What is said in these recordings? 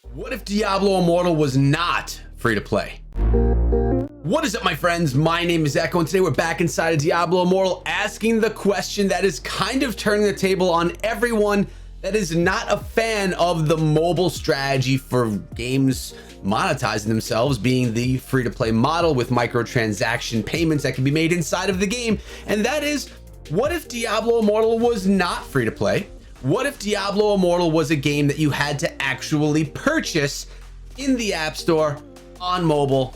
What if Diablo Immortal was not free to play? What is up, my friends? My name is Echo, and today we're back inside of Diablo Immortal asking the question that is kind of turning the table on everyone that is not a fan of the mobile strategy for games monetizing themselves, being the free-to-play model with microtransaction payments that can be made inside of the game. And that is, what if Diablo Immortal was not free to play? What if Diablo Immortal was a game that you had to actually purchase in the App Store on mobile?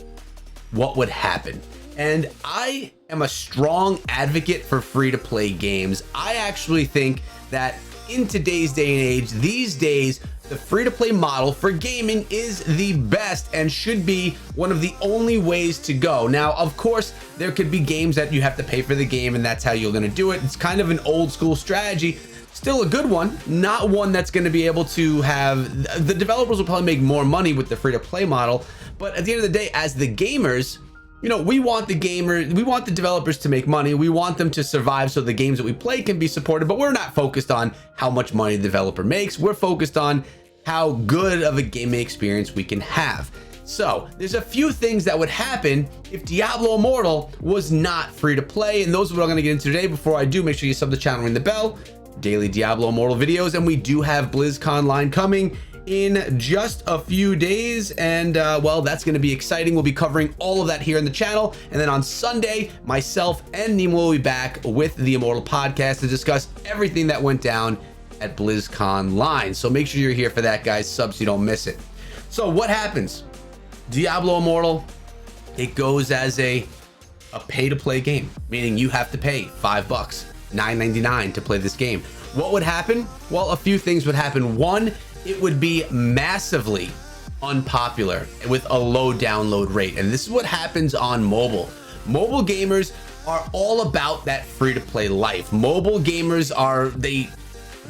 What would happen? And I am a strong advocate for free-to-play games. I actually think that in today's day and age, these days, the free-to-play model for gaming is the best and should be one of the only ways to go. Now, of course, there could be games that you have to pay for the game and that's how you're going to do it. It's kind of an old school strategy. Still a good one, not one that's going to be able to have, the developers will probably make more money with the free-to-play model, but at the end of the day, as the gamers, you know, we want the developers to make money. We want them to survive so the games that we play can be supported, but we're not focused on how much money the developer makes. We're focused on how good of a gaming experience we can have. So there's a few things that would happen if Diablo Immortal was not free to play, and those are what I'm going to get into today. Before I do, make sure you sub the channel, ring the bell, daily Diablo Immortal videos, and we do have BlizzCon line coming in just a few days, and well, that's going to be exciting. We'll be covering all of that here in the channel, and then on Sunday, myself and Nemo will be back with the Immortal podcast to discuss everything that went down at BlizzCon line. So make sure you're here for that, guys. Sub so you don't miss it. So what happens? Diablo Immortal, it goes as a pay-to-play game, meaning you have to pay $5, $9.99 to play this game. What would happen? Well, a few things would happen. One, it would be massively unpopular with a low download rate. And this is what happens on mobile. Mobile gamers are all about that free-to-play life. Mobile gamers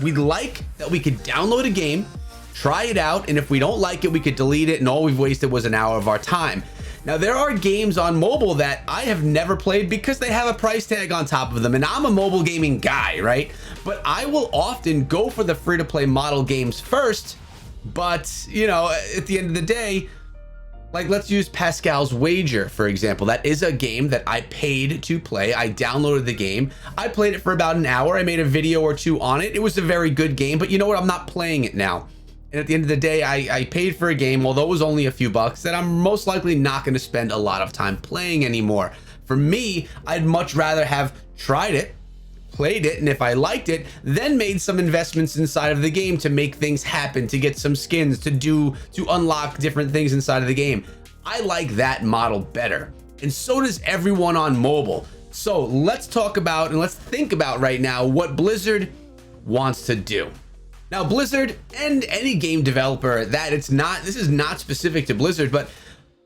we like that we could download a game, try it out, and if we don't like it, we could delete it, and all we've wasted was an hour of our time. Now, there are games on mobile that I have never played because they have a price tag on top of them, and I'm a mobile gaming guy, right? But I will often go for the free-to-play model games first, but, you know, at the end of the day, like, let's use Pascal's Wager, for example. That is a game that I paid to play. I downloaded the game. I played it for about an hour. I made a video or two on it. It was a very good game, but you know what? I'm not playing it now. And at the end of the day, I paid for a game, although it was only a few bucks, that I'm most likely not going to spend a lot of time playing anymore. For me, I'd much rather have tried it, played it, and if I liked it, then made some investments inside of the game to make things happen, to get some skins, to unlock different things inside of the game. I like that model better. And so does everyone on mobile. So let's talk about and let's think about right now what Blizzard wants to do. Now, Blizzard and any game developer this is not specific to Blizzard, but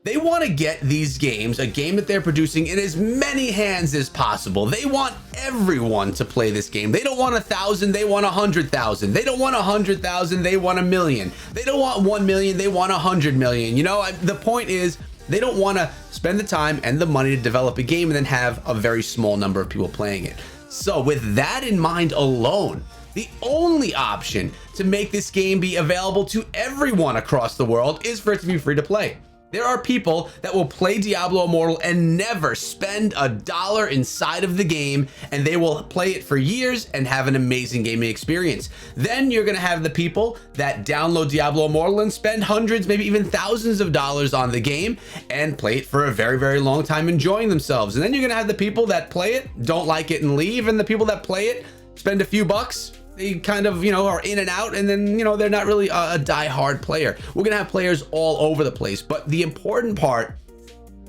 they want to get these games, a game that they're producing, in as many hands as possible. They want everyone to play this game. They don't want 1,000, they want 100,000. They don't want 100,000, they want 1 million. They don't want 1 million, they want 100 million. You know, the point is, they don't want to spend the time and the money to develop a game and then have a very small number of people playing it. So with that in mind alone, the only option to make this game be available to everyone across the world is for it to be free to play. There are people that will play Diablo Immortal and never spend $1 inside of the game, and they will play it for years and have an amazing gaming experience. Then you're gonna have the people that download Diablo Immortal and spend hundreds, maybe even thousands of dollars on the game and play it for a very, very long time, enjoying themselves. And then you're gonna have the people that play it, don't like it, and leave, and the people that play it, spend a few bucks, they kind of, you know, are in and out, and then, you know, they're not really a die-hard player. We're gonna have players all over the place, but the important part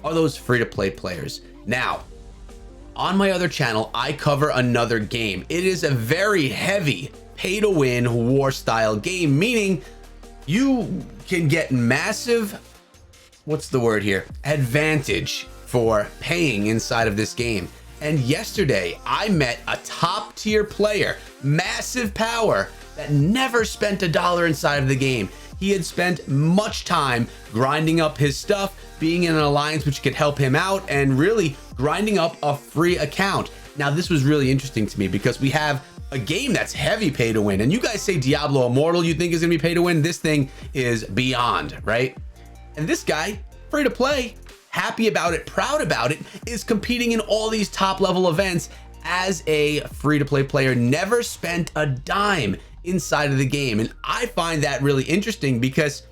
are those free-to-play players. Now, on my other channel, I cover another game. It is a very heavy pay-to-win war-style game, meaning you can get massive, what's the word here, advantage for paying inside of this game. And yesterday, I met a top tier player, massive power, that never spent $1 inside of the game. He had spent much time grinding up his stuff, being in an alliance which could help him out, and really grinding up a free account. Now, this was really interesting to me because we have a game that's heavy pay to win. And you guys say Diablo Immortal you think is gonna be pay to win. This thing is beyond, right? And this guy, free to play, happy about it, proud about it, is competing in all these top level events as a free to play player, never spent a dime inside of the game. And I find that really interesting because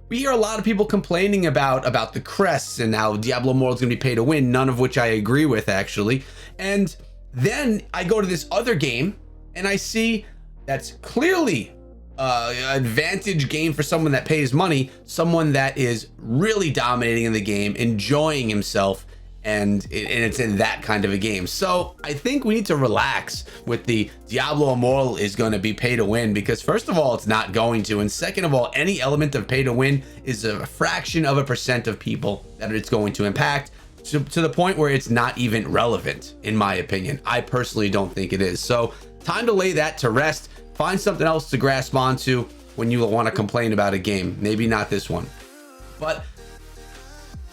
we hear a lot of people complaining about the crests and how Diablo Immortal is going to be pay to win, none of which I agree with actually. And then I go to this other game and I see that's clearly advantage game for someone that pays money, someone that is really dominating in the game, enjoying himself, and it's in that kind of a game. So I think we need to relax with the Diablo Immortal is going to be pay to win, because first of all, it's not going to, and second of all, any element of pay to win is a fraction of a percent of people that it's going to impact, to the point where it's not even relevant, in my opinion. I personally don't think it is. So time to lay that to rest. Find something else to grasp onto when you want to complain about a game. Maybe not this one. But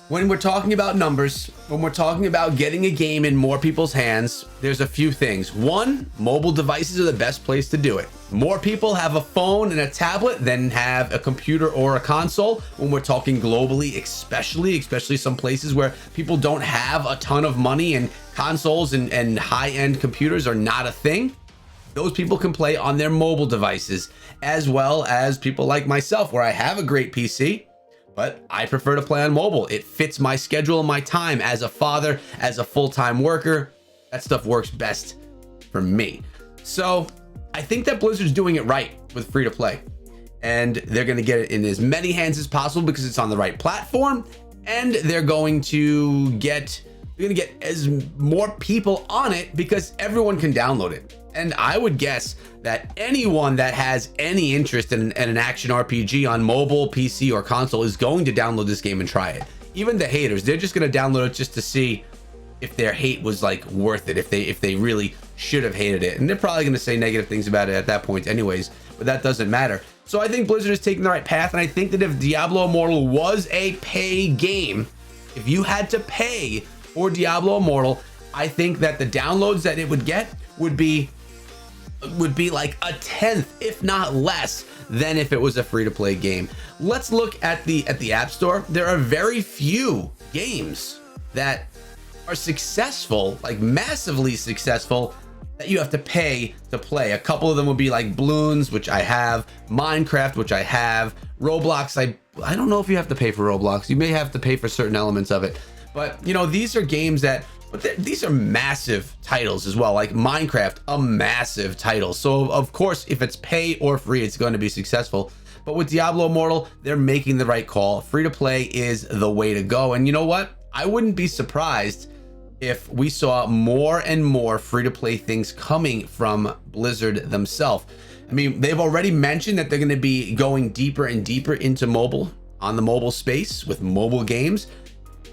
when we're talking about numbers, when we're talking about getting a game in more people's hands, there's a few things. One, mobile devices are the best place to do it. More people have a phone and a tablet than have a computer or a console. When we're talking globally, especially some places where people don't have a ton of money and consoles and high-end computers are not a thing. Those people can play on their mobile devices, as well as people like myself, where I have a great PC, but I prefer to play on mobile. It fits my schedule and my time as a father, as a full-time worker. That stuff works best for me. So I think that Blizzard's doing it right with free to play, and they're going to get it in as many hands as possible because it's on the right platform, and they're going to get as more people on it because everyone can download it. And I would guess that anyone that has any interest in an action RPG on mobile, PC, or console is going to download this game and try it. Even the haters, they're just going to download it just to see if their hate was like worth it, if they really should have hated it. And they're probably going to say negative things about it at that point anyways, but that doesn't matter. So I think Blizzard is taking the right path, and I think that if Diablo Immortal was a pay game, if you had to pay for Diablo Immortal, I think that the downloads that it would get would be like a tenth, if not less, than if it was a free-to-play game. Let's look at the App Store. There are very few games that are successful, like massively successful, that you have to pay to play. A couple of them would be like Bloons, which I have, Minecraft, which I have, Roblox. I don't know if you have to pay for Roblox. You may have to pay for certain elements of it, but you know, these are games that, these are massive titles as well. Like Minecraft, a massive title. So of course, if it's pay or free, it's going to be successful. But with Diablo Immortal, they're making the right call. Free to play is the way to go. And you know what? I wouldn't be surprised if we saw more and more free to play things coming from Blizzard themselves. I mean, they've already mentioned that they're going to be going deeper and deeper into mobile, on the mobile space with mobile games.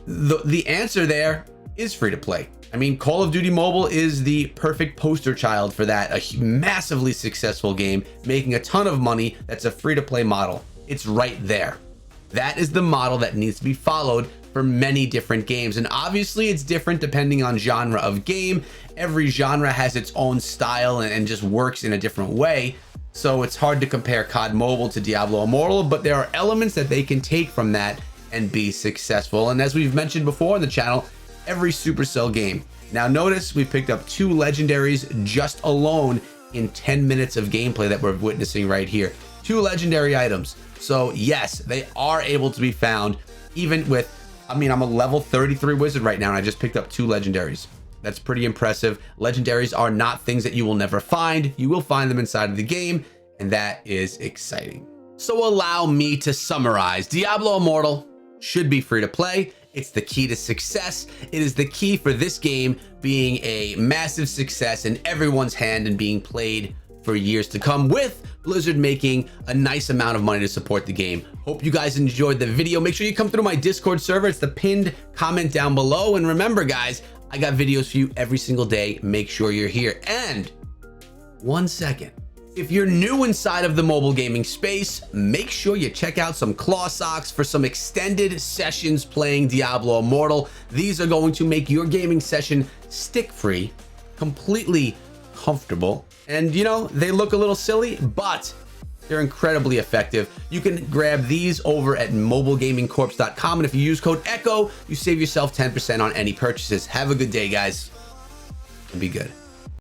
The answer there is free to play. I mean, Call of Duty Mobile is the perfect poster child for that. A massively successful game, making a ton of money. That's a free to play model. It's right there. That is the model that needs to be followed for many different games. And obviously it's different depending on genre of game. Every genre has its own style and just works in a different way. So it's hard to compare COD Mobile to Diablo Immortal, but there are elements that they can take from that and be successful. And as we've mentioned before on the channel, every Supercell game. Now notice we picked up 2 legendaries just alone in 10 minutes of gameplay that we're witnessing right here. 2 legendary items. So yes, they are able to be found even with, I mean, I'm a level 33 wizard right now and I just picked up 2 legendaries. That's pretty impressive. Legendaries are not things that you will never find. You will find them inside of the game, and that is exciting. So allow me to summarize. Diablo Immortal should be free to play. It's the key to success. It is the key for this game being a massive success in everyone's hand and being played for years to come, with Blizzard making a nice amount of money to support the game. Hope you guys enjoyed the video. Make sure you come through my Discord server. It's the pinned comment down below. And remember, guys, I got videos for you every single day. Make sure you're here. And 1 second. If you're new inside of the mobile gaming space, make sure you check out some Claw Socks for some extended sessions playing Diablo Immortal. These are going to make your gaming session stick-free, completely comfortable, And you know, they look a little silly, but they're incredibly effective. You can grab these over at mobilegamingcorps.com. And if you use code ECHO, you save yourself 10% on any purchases. Have a good day, guys, and be good.